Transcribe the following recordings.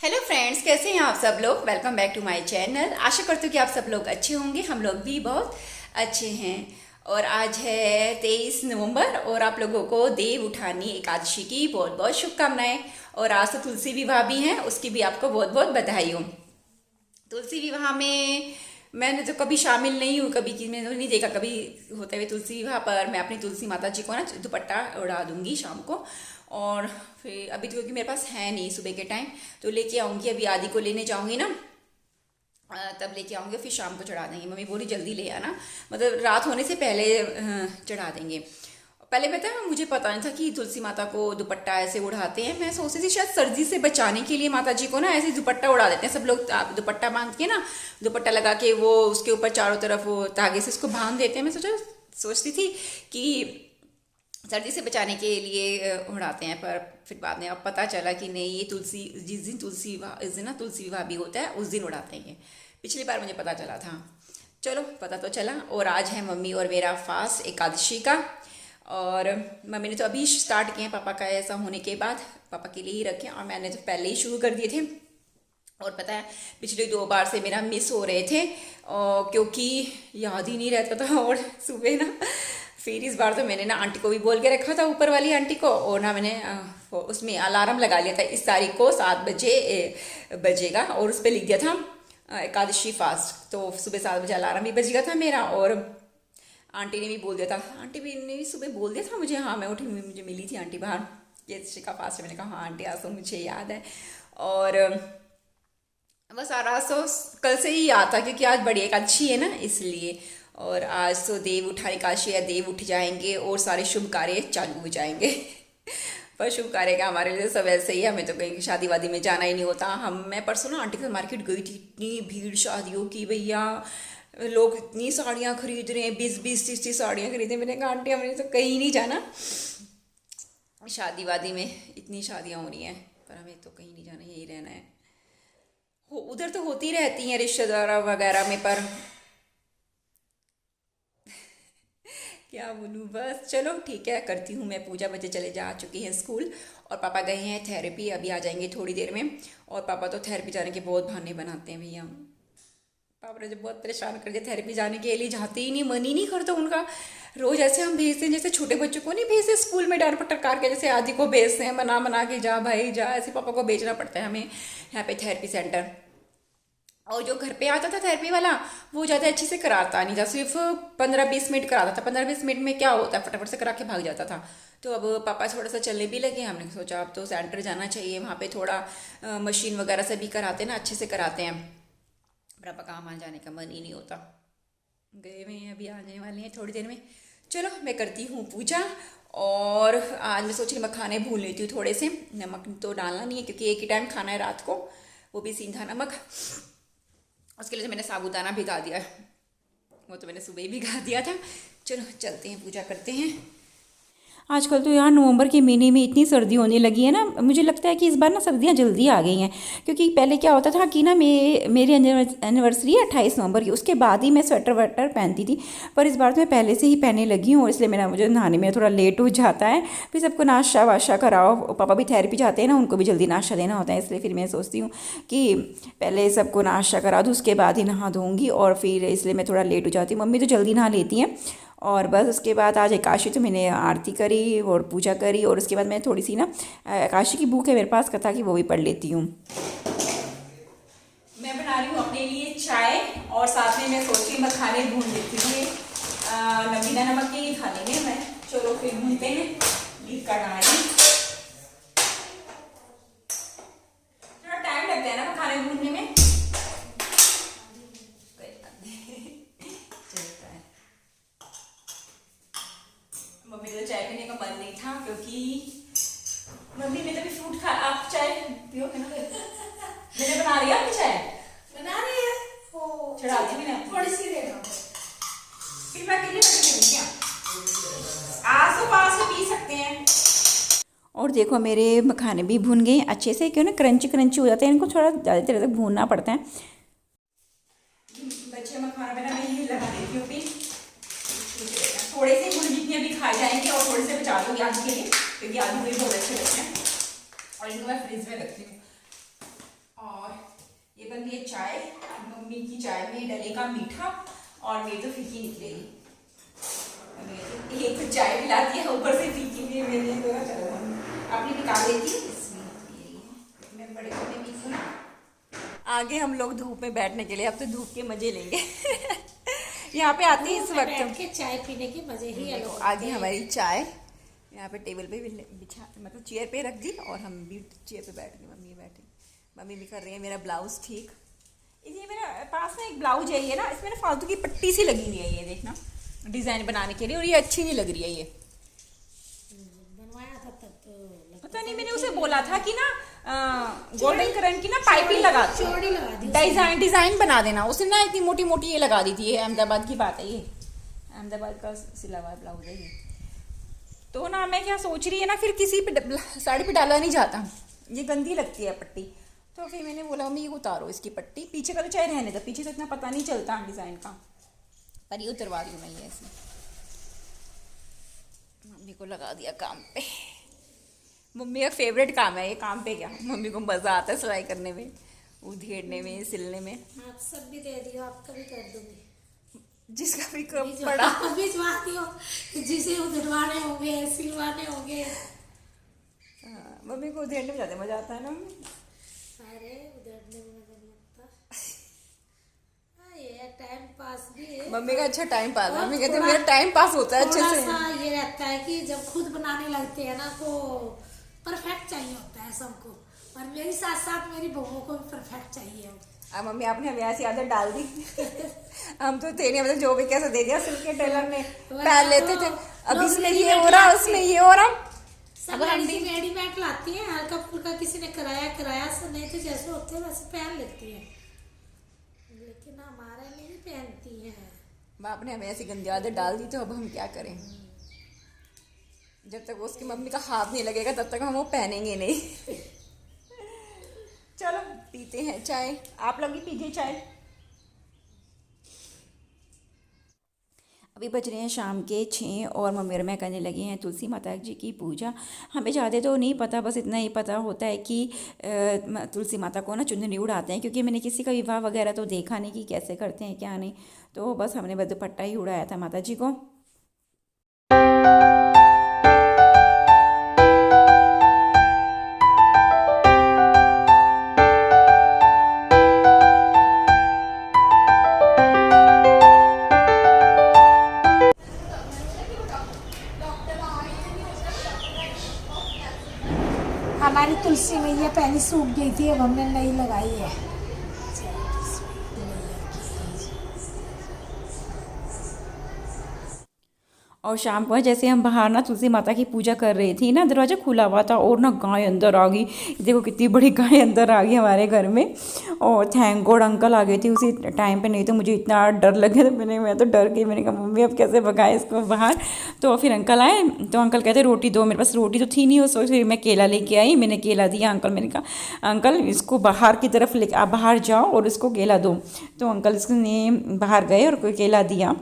Hello friends, कैसे हैं आप सब लोग। Welcome back to my channel. आशा करती हूँ कि आप सब लोग अच्छे होंगे। हम लोग भी बहुत अच्छे हैं। और आज है 23 नवंबर और आप लोगों को देव उठानी एकादशी की बहुत बहुत शुभकामनाएं। और आज तो तुलसी विवाह भी है, उसकी भी आपको बहुत बहुत बधाई हो। तुलसी विवाह में मैंने तो कभी शामिल नहीं हूँ, कभी की मैंने तो नहीं देखा कभी होते हुए तुलसी विवाह पर। मैं अपनी तुलसी माता जी को ना दुपट्टा उड़ा दूंगी शाम को। और फिर अभी तो क्योंकि मेरे पास है नहीं सुबह के टाइम, तो लेके आऊँगी। अभी आदि को लेने जाऊँगी ना, तब लेके आऊँगी। फिर शाम को चढ़ा देंगे। मम्मी बोली जल्दी ले आना, मतलब रात होने से पहले चढ़ा देंगे। पहले पता है, मुझे पता नहीं था कि तुलसी माता को दुपट्टा ऐसे उड़ाते हैं। मैं सोचती थी शायद सर्दी से बचाने के लिए माता जी को ना ऐसे दुपट्टा उड़ा देते हैं सब लोग। दुपट्टा बांध के ना, दुपट्टा लगा के वो उसके ऊपर चारों तरफ वो धागे से उसको बांध देते हैं। मैं सोचती थी कि सर्दी से बचाने के लिए उड़ाते हैं, पर फिर बाद में अब पता चला कि नहीं, ये तुलसी जिस दिन तुलसी विवाह, इस दिन ना तुलसी विवाह भी होता है, उस दिन उड़ाते हैं ये। पिछली बार मुझे पता चला था। चलो, पता तो चला। और आज है मम्मी और मेरा फास्ट एकादशी का। और मम्मी ने तो अभी स्टार्ट किए हैं, पापा का ऐसा होने के बाद पापा के लिए ही रखे, और मैंने तो पहले ही शुरू कर दिए थे। और पता है, पिछले 2 बार से मेरा मिस हो रहे थे क्योंकि याद ही नहीं रहता था। और सुबह ना, फिर इस बार तो मैंने ना आंटी को भी बोल के रखा था, ऊपर वाली आंटी को। और ना मैंने उसमें अलार्म लगा लिया था, इस तारीख को 7 बजे बजेगा। और उस पर लिख दिया था एकादशी फास्ट। तो सुबह 7 बजे अलार्म भी बज गया था मेरा। और आंटी ने भी बोल दिया था, आंटी भी ने भी सुबह बोल दिया था मुझे। हाँ, मैं उठी, मुझे मिली थी आंटी बाहर, ये शिका फास्ट है। मैंने कहा हाँ आंटी, आज तो मुझे याद है। और बस आज तो कल से ही याद था, क्योंकि आज बड़ी एकादशी है ना, इसलिए। और आज तो देव उठानी एकादशी है, देव उठ जाएंगे और सारे शुभ कार्य चालू हो जाएंगे। पर शुभ कार्य का हमारे लिए सब ऐसे ही है। हमें तो कहीं शादी वादी में जाना ही नहीं होता। मैं परसों ना आंटी के मार्केट गई थी, इतनी भीड़ शादियों की भैया, लोग इतनी साड़ियाँ खरीद रहे हैं, 20-20, 30-30 साड़ियाँ खरीदे। मैंने कहा आंटी, हमें तो कहीं नहीं जाना, शादी वादी में इतनी शादियाँ हो रही हैं, पर हमें तो कहीं नहीं जाना, यही रहना है। उधर तो होती रहती हैं रिश्तेदार वगैरह में, पर क्या बोलूँ। बस चलो ठीक है, करती हूँ मैं पूजा। बच्चे चले जा चुके हैं स्कूल, और पापा गए हैं थेरेपी, अभी आ जाएंगे थोड़ी देर में। और पापा तो थेरेपी जाने के बहुत बहाने बनाते हैं भैया। पापा ने जब बहुत परेशान कर दिया थेरेपी जाने के लिए, जाते ही नहीं, मन ही नहीं करता उनका। रोज ऐसे हम भेजते हैं, जैसे छोटे बच्चों को नहीं भेजते स्कूल में डांट पटक करके, जैसे आदि को भेजते हैं मना मना के, जा भाई जा, ऐसे पापा को भेजना पड़ता है हमें यहाँ पे थेरेपी सेंटर। और जो घर पे आता था थेरेपी वाला, वो ज़्यादा अच्छे से कराता नहीं था, सिर्फ 15-20 मिनट कराता था। 15-20 मिनट में क्या होता है, फटाफट से करा के भाग जाता था। तो अब पापा थोड़ा सा चलने भी लगे, हमने सोचा अब तो सेंटर जाना चाहिए, वहाँ पे थोड़ा मशीन वगैरह से भी कराते हैं ना, अच्छे से कराते हैं। पर पापा कहाँ, वहाँ जाने का मन ही नहीं होता। गए हुए हैं, अभी आने वाले हैं थोड़ी देर में। चलो, मैं करती हूँ पूजा। और आज मैं सोच रही मखाने भून लेती हूँ थोड़े से। नमक तो डालना नहीं है, क्योंकि एक ही टाइम खाना है रात को, वो भी सीधा नमक। उसके लिए तो मैंने साबूदाना भिगा दिया है, वो तो मैंने सुबह ही भिगा दिया था। चलो चलते हैं, पूजा करते हैं। आजकल तो यार नवंबर के महीने में इतनी सर्दी होने लगी है ना, मुझे लगता है कि इस बार ना सर्दियाँ जल्दी आ गई हैं। क्योंकि पहले क्या होता था कि ना, मेरी एनिवर्सरी है 28 नवंबर की, उसके बाद ही मैं स्वेटर वेटर पहनती थी। पर इस बार तो मैं पहले से ही पहनने लगी हूँ, इसलिए मुझे नहाने में थोड़ा लेट हो जाता है। फिर सबको नाश्ता वाश्ता कराओ, पापा भी थेरेपी जाते हैं ना, उनको भी जल्दी नाश्ता देना होता है, इसलिए फिर मैं सोचती हूँ कि पहले सबको नाश्ता करा दूँ, उसके बाद ही नहा धोऊँगी। और फिर इसलिए मैं थोड़ा लेट हो जाती हूँ। मम्मी तो जल्दी नहा लेती हैं। और बस उसके बाद आज एकादशी, तो मैंने आरती करी और पूजा करी। और उसके बाद मैं थोड़ी सी ना, एकादशी की बुक है मेरे पास कथा की, वो भी पढ़ लेती हूँ। मैं बना रही हूँ अपने लिए चाय, और साथ में मैं सोच रही हूँ मखाने भून लेती हूँ। बिना नमक के ही खा लेंगे मैं। चलो फिर भूनते हैं, घी का डालें। थोड़ा टाइम लगता है ना मखाने भूनने में। मम्मी को चाय पीने का मन नहीं था, क्योंकि मम्मी ने तो भी फ्रूट खा, आप चाय पियो है ना। मैंने बना लिया आपकी चाय, बना रही है चढ़ा दी मैंने, थोड़ी सी देना। फिर मैं अकेले बैठ के क्या, आज तो पास में पी सकते हैं। और देखो मेरे मखाने भी भून गए अच्छे से, क्यों ना क्रंची क्रंची हो जाते हैं, इनको थोड़ा ज़्यादा देर तक भूनना पड़ता है। बच्चे मखाना बना, मैं ये लगा देती हूँ। थोड़े से गुड़ जितने भी खा जाएंगे, और थोड़े से बचा दूंगी आलू के लिए, क्योंकि आलू भी बहुत अच्छे लगते हैं। और इनको मैं फ्रिज में रखती हूँ। बन रही है चाय। मम्मी की चाय में डलेगा मीठा और मेरी तो फीकी निकलेगी। एक तो चाय पिला दिया, ऊपर से फीकी भी मेरे लिए। चलो अपनी निकाल देती हूँ, मैं बड़े बड़े पीस ना। आगे हम लोग धूप में बैठने के लिए, अब तो धूप के मजे लेंगे। यहाँ पे आती है इस वक्त के चाय पीने के मजे ही अलग। आगे हमारी चाय यहाँ पे टेबल पे बिछा, मतलब चेयर पे रख दी और हम भी चेयर पे बैठ गए। मम्मी बैठी, मम्मी भी कर रही है मेरा ब्लाउज ठीक। ये मेरा पास में एक ब्लाउज है, ये ना इसमें ना फालतू की पट्टी सी लगी हुई है, ये देखना डिजाइन बनाने के लिए, और ये अच्छी नहीं लग रही है। ये बनवाया था तब तो पता नहीं, मैंने उसे बोला था कि ना गोल्डन करंट की ना पाइपिंग लगा चौड़ी लगा दी, डिजाइन बना देना। उसने ना इतनी मोटी मोटी ये लगा दी थी। ये अहमदाबाद की बात है, ये अहमदाबाद का सिला हुआ ब्लाउज है ये। तो ना मैं क्या सोच रही है ना, फिर किसी पे साड़ी पे डाला नहीं जाता, ये गंदी लगती है पट्टी। तो फिर मैंने बोला मम्मी ये उतारो इसकी पट्टी, पीछे का तो चाहे रहने दो, पीछे तो इतना पता नहीं चलता डिजाइन का, पर ये उतरवा रही हूँ मैं ये ऐसे। मम्मी को लगा दिया काम पे। मम्मी का फेवरेट काम है ये, काम पे क्या मम्मी को मजा आता है सिलाई करने में, उधेड़ने में, सिलने में। आप सब भी दे दियो, आपका भी कर दूंगी, जिसका भी कम पड़ा भिजवाती हो, जिसे उधरवाने होंगे, सिलवाने होंगे। मम्मी को उधेड़ने में ज्यादा मजा आता है ना। अरे उधरने में मजा नहीं आता, ये टाइम पास भी है। मम्मी का अच्छा टाइम पास है, मम्मी कहते हैं मेरा टाइम पास होता है अच्छे से। थोड़ा सा ये रहता है कि जब खुद बनाने लगते हैं ना तो परफेक्ट चाहिए होता है सबको, और मेरे साथ साथ मेरी बहुओं को भी परफेक्ट चाहिए। अब मम्मी आपने हमें ऐसी आदत डाल दी। हम तो थे नहीं, मतलब जो भी कैसे दे दिया सिल के टेलर ने पहन लेते थे। अब इसमें ये हो रहा, उसमें ये हो रहा। सब रेडीमेड लाती है, हल्का फुल्का किसी ने कराया से, नहीं तो जैसे होते हैं वैसे पहन लेती है, लेकिन हमारे में भी पहनती है। बाप ने हमें ऐसी गंदी आदत डाल दी, तो अब हम क्या करें। जब तक वो उसकी मम्मी का हाथ नहीं लगेगा तब तक हम वो पहनेंगे नहीं। चलो पीते हैं चाय, आप लोग भी पीजिए चाय। अभी बज रहे हैं शाम के 6 और मम्मी और मैं करने लगे हैं तुलसी माता जी की पूजा। हमें ज़्यादा तो नहीं पता, बस इतना ही पता होता है कि तुलसी माता को ना चुनरी उड़ाते हैं, क्योंकि मैंने किसी का विवाह वगैरह तो देखा नहीं कि कैसे करते हैं क्या नहीं। तो बस हमने बस दुपट्टा ही उड़ाया था माता जी को। हमारी तुलसी मैया पहले सूख गई थी, अब हमने नई लगाई है। और शाम को जैसे हम बाहर ना तुलसी माता की पूजा कर रही थी ना, दरवाज़ा खुला हुआ था और ना गाय अंदर आ गई। देखो कितनी बड़ी गाय अंदर आ गई हमारे घर में। और थैंक गॉड अंकल आ गए थे उसी टाइम पे, नहीं तो मुझे इतना डर लगे। तो मैं तो डर गई, मैंने कहा मम्मी अब कैसे भगाए इसको बाहर। तो फिर अंकल आए, तो अंकल कहते रोटी दो, मेरे पास रोटी तो थी नहीं उस वक्त। फिर मैं केला लेके आई, मैंने केला दिया अंकल, मैंने कहा अंकल इसको बाहर की तरफ ले, आप बाहर जाओ और इसको केला दो। तो अंकल इसने बाहर गए और कोई केला दिया।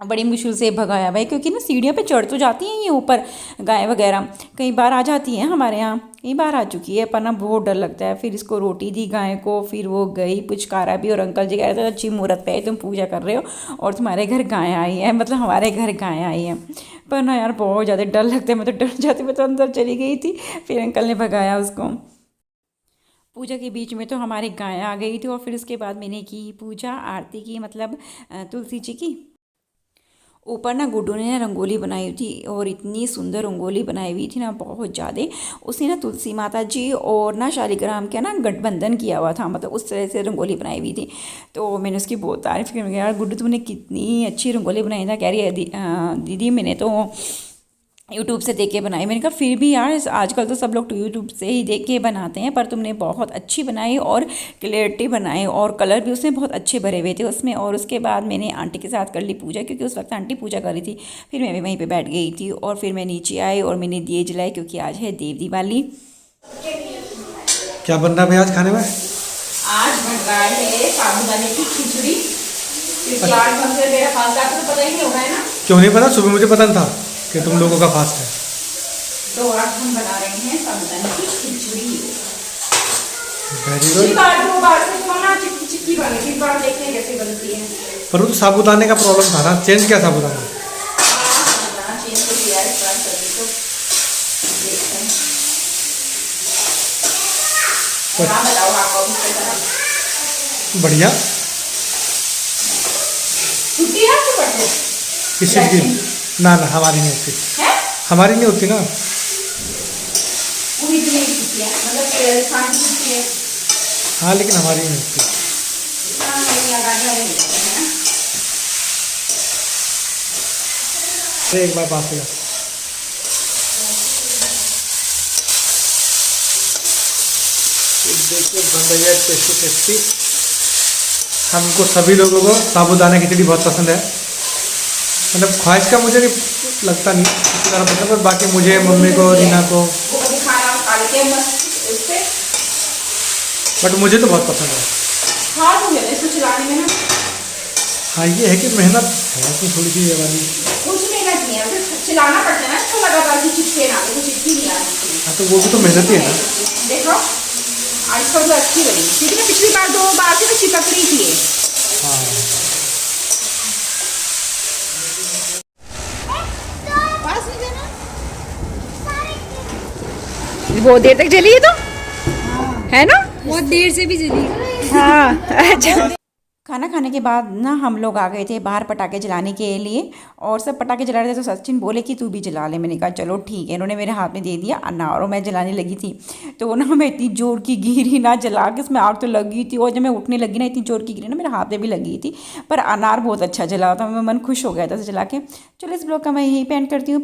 बड़ी मुश्किल से भगाया भाई, क्योंकि ना सीढ़ियों पे चढ़ तो जाती हैं ये ऊपर, गाय वगैरह कई बार आ जाती हैं, हमारे यहाँ कई बार आ चुकी है, पर ना बहुत डर लगता है। फिर इसको रोटी दी गाय को, फिर वो गई, पुचकारा भी। और अंकल जी कह रहे थे अच्छी मुहूर्त पे तुम पूजा कर रहे हो और तुम्हारे घर गाय आई है, मतलब हमारे घर गाय आई है। पर ना यार बहुत ज़्यादा डर लगता है, मैं तो डर जाती, मैं तो अंदर चली गई थी। फिर अंकल ने भगाया उसको। पूजा के बीच में तो हमारे गाय आ गई थी, और फिर उसके बाद मैंने की पूजा, आरती की, मतलब तुलसी जी की। ऊपर ना गुड्डू ने रंगोली बनाई हुई थी, और इतनी सुंदर रंगोली बनाई हुई थी ना, बहुत ज़्यादा। उसने ना तुलसी माता जी और ना शालिग्राम का ना गठबंधन किया हुआ था, मतलब उस तरह से रंगोली बनाई हुई थी। तो मैंने उसकी बहुत तारीफ़ की, यार गुड्डू तुमने कितनी अच्छी रंगोली बनाई था। कह रही है दीदी मैंने तो यूट्यूब से देख के बनाई। मैंने कहा फिर भी यार आजकल तो सब लोग तो यूट्यूब से ही देख के बनाते हैं, पर तुमने बहुत अच्छी बनाई और क्लियरिटी बनाई, और कलर भी उसमें बहुत अच्छे भरे हुए थे उसमें। और उसके बाद मैंने आंटी के साथ कर ली पूजा, क्योंकि उस वक्त आंटी पूजा कर रही थी। फिर मैं भी वहीं पे बैठ गई थी, और फिर मैं नीचे आई और मैंने दिए जलाए, क्योंकि आज है देव दिवाली। क्या बन रहा है भाई आज खाने में? आज बन रहा है साबूदाने की खिचड़ी, क्योंकि आज हमसे मेरा फास्ट आपको पता ही नहीं होगा है ना। क्यों नहीं पता? सुबह मुझे पता था कि तुम लोगों का फास्ट है। तो आज हम बना रहे हैं साबूदाने की खिचड़ी। वेरी पिछली गुड। बार 2 बार से तो ना चिक्की चिक्की बनी थी, इस बार देखते हैं कैसे बनती है। पर वो तो साबूदाने का प्रॉब्लम था ना, चेंज किया साबूदाना। हाँ, चेंज तो किया है इस बार सब्जी तो देखते हैं। और आप बताओ आपको भी कैसा लगा? बढ़िया। छुट्टी है आपको पढ़ने? किस चीज़ की? ना ना हमारी नहीं होती, है? हमारी नहीं होती ना। पूरी दुनिया की छुट्टी है, मतलब खाने की छुट्टी है। हाँ लेकिन हमारी नहीं होती। हाँ, ये आगाज़ वाले होते हैं ना। अरे एक बार पास हो जा। देखिए बन रही है टेस्टी टेस्टी। हमको सभी लोगों को साबूदाना खिचड़ी बहुत पसंद है। मतलब ख्वाहिश का मुझे नहीं लगता नहीं इसी तरह पसंद, पर बाकी मुझे, मम्मी को, रीना को, वो कभी खाना खा लेते हैं मस्त उससे। बट मुझे तो बहुत पसंद है। खा लूँगे मैं इसको चलाने में ना, हाँ ये है कि मेहनत है तो थोड़ी सी ये वाली। कुछ मेहनत नहीं है, फिर चिल्लाना पड़ता है ना इसको लगातार कि चिपके ना, तो चिपकी नहीं आ रही। हाँ तो वो भी तो मेहनत ही है ना। देखो आज इसका जो अच्छी बनी, क्योंकि मैं पिछली बार 2 बार से तो चिपक रही थी ये। हाँ पास नहीं देना। बहुत देर तक जली है तो है ना? बहुत देर से भी जली। हाँ अच्छा। खाना खाने के बाद ना हम लोग आ गए थे बाहर पटाखे जलाने के लिए, और सब पटाखे जला रहे थे तो सचिन बोले कि तू भी जला ले। मैंने कहा चलो ठीक है। इन्होंने मेरे हाथ में दे दिया अनार और मैं जलाने लगी थी, तो ना मैं इतनी जोर की गिरी ना, जला के उसमें आग तो लगी थी, और जब मैं उठने लगी ना इतनी जोर की गिरी ना मेरे हाथ में भी लगी थी, पर अनार बहुत अच्छा जला था। मैं मन खुश हो गया था जला के। चलो इस ब्लॉग का मैं यहीं पे एंड करती हूँ।